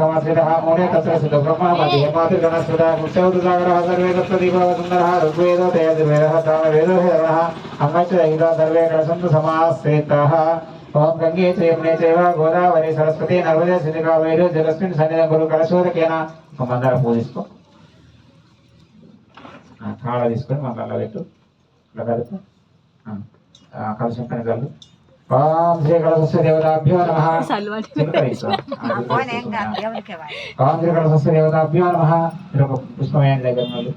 समाश्रितः मूले तत्र सिद्धो ब्रह्मणपतिः मातृगणस्पृतः कुक्षौतुसागरः सर्वे तत्त्वदीपः सुन्दरः ऋग्वेदो तयजुर्वेदः सामवेदो हेरणः अन्वच्चदहितो सर्वे कलसन्तु समाश्रितः ओम गंगे च यमुने चैव गोदावरी सरस्वती नर्मदे सिन्धुकावेरी जलस्मिन् सन्निधिं कुरु कलशोदकेन మందార పువ్వు తీసుకో కాళ్ళ తీసుకొని మందారలో పెట్టు ఇలా కలుపు కలుషం పైన కలు ఓం శ్రీ కలశస్య దేవతాభ్యో నమః ఓం శ్రీ కలశస్య దేవతాభ్యో నమః పుష్పమేం దగ్గర మళ్ళీ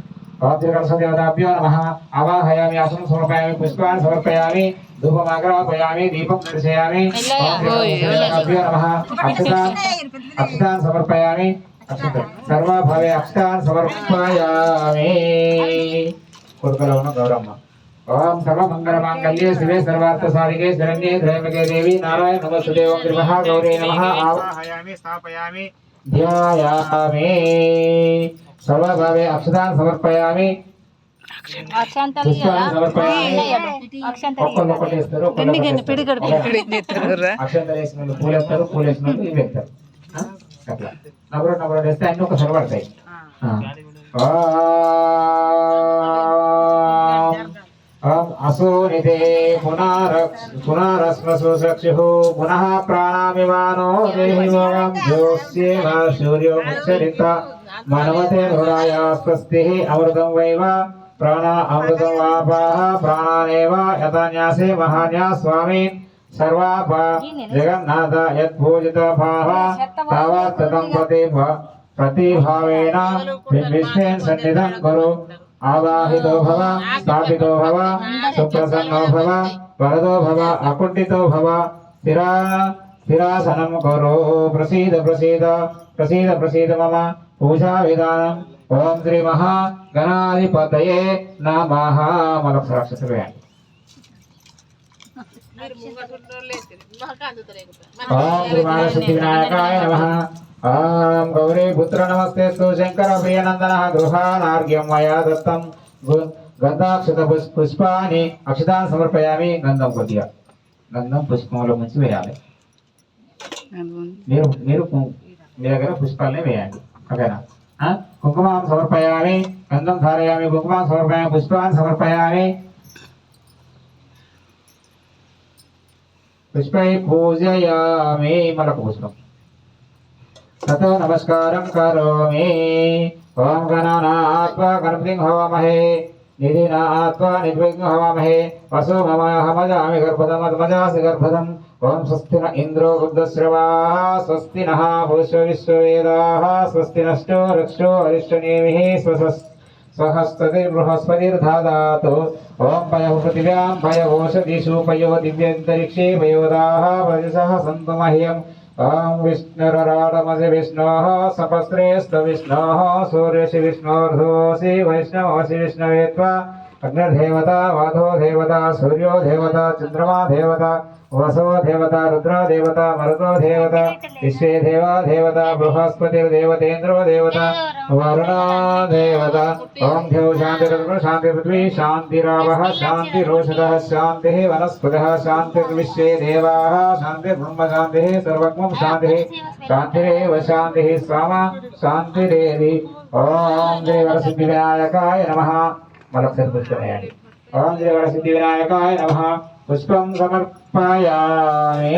ఓం శ్రీ కలశస్య దేవతాభ్యో నమః ఆవాహయామి ఆసనం సమర్పయామి పుష్పాన్ని సమర్పయామి धूपमाग्रापयामि दीपं दर्शयामि देवताभ्यो नमः अक्षतान् समर्पयामि सर्वभावे अक्षतान् समर्पयामि कुरुकुलवनु गौरम्म ओम सर्वमंगलमांगल्ये शिवे सर्वार्थसाधिके शरण्ये त्र्यंबके देवी नारायण नमस्तुते ओम त्रिमः गौरी नमः आवाहयामि स्थापयामि ध्यायामि सर्वभावे अक्षतान् समर्पयामि అక్షంతలేసినోళ్ళు పూలేస్తారు పూలేసినోళ్ళు ఇవి పెడతారు అట్లా నవ్వులు నవ్వులు వేస్తే అన్ని ఒకసారి పడతాయి అసూనిదే పునరస్మసు చక్షు పునః ప్రాణామివానో దేహిమోగం జ్యోత్స్యేవ సూర్యో ముచ్చరిత మనవతే హృదయ స్వస్తి అమృతం వైవ प्राण अमृतं वापाः प्राणानेव यथान्यासे महान्या स्वामी सर्वापा जगन्नाथ यत्पूजितभाः तावत् ततं प्रतिभावेन विश्वेन सन्निधं कुरु आवाहितो भव स्थापितो भव सुप्रसन्नो भव वरदो भव अकुण्ठितो भव स्थिरासनं कुरु प्रसीद प्रसीद प्रसीद प्रसीद मम पूजा विधानम् ओम श्री महागणाधिपतये नमः मलक राक्षस व्याय ओम श्री महासिद्धि विनायकाय नमः ओम गौरी पुत्र नमस्तेस्तु शंकर प्रियनंदनः गृहाणार्घ्यं मया दत्तं गन्धाक्षत पुष्पाणि अक्षतान् समर्पयामि गंधं కొద్దిగా గంధం పుష్పంలో ముంచి వేయాలి మీరు మీ దగ్గర పుష్పాలనే వేయండి ఓకేనా कुंकुमां समर्पयामि गंधं धारयामि कुंकुमां समर्पयामि पुष्पान् समर्पयामि पुष्पैः पूजयामि मलकपुष्पम् ततो नमस्कारं करोमि ओम गणानात्वा गणपतिं हवामहे निधिनात्वा निर्विघ्नं हवामहे वसो ममाहमजामि गर्भदमजासि गर्भदम् ओम स्वस्ति न इंद्रो बुद्धश्रवाः स्वस्ति नः भूष्व विश्ववेदाः स्वस्ति नष्टो रक्षो अरिष्टनेमिः स्वहस्तति बृहस्पतिर्धादातु ओम पयो पृथिव्यां पयोषधिषु पयो दिव्यन्तरिक्षे पयोदाः प्रजसः सन्तु मह्यम् ओम विष्णुरराडमसि विष्णोः सपस्त्रेस्तविष्णोः सूर्यसि विष्णोर्धोऽसि वैष्णवसि विष्णवेत्वा अग्निर्देवता वाधो देवता सूर्यो देवता चन्द्रमा देवता वसो देवता रुद्र देवता मरुतो देवता विश्वे देवा देवता बृहस्पतिर्देवतेन्द्रो देवता वरुणो देवता ओम देव शांतिर्ब्रह्म शांति पृथ्वी शांतिरावः शांतिरोषधः शांतिः वनस्पतयः शांतिर्विश्वे देवाः शांतिर्ब्रह्म शांतिः सर्वज्ञं शांतिः शांतिरेव शांतिः स्वामा शांतिरेवि ओम श्री वरसिद्धिविनायकाय नमः मलक्षरपुष्पयामि ओम श्री वरसिद्धिविनायकाय नमः पुष्पं समर्पयामि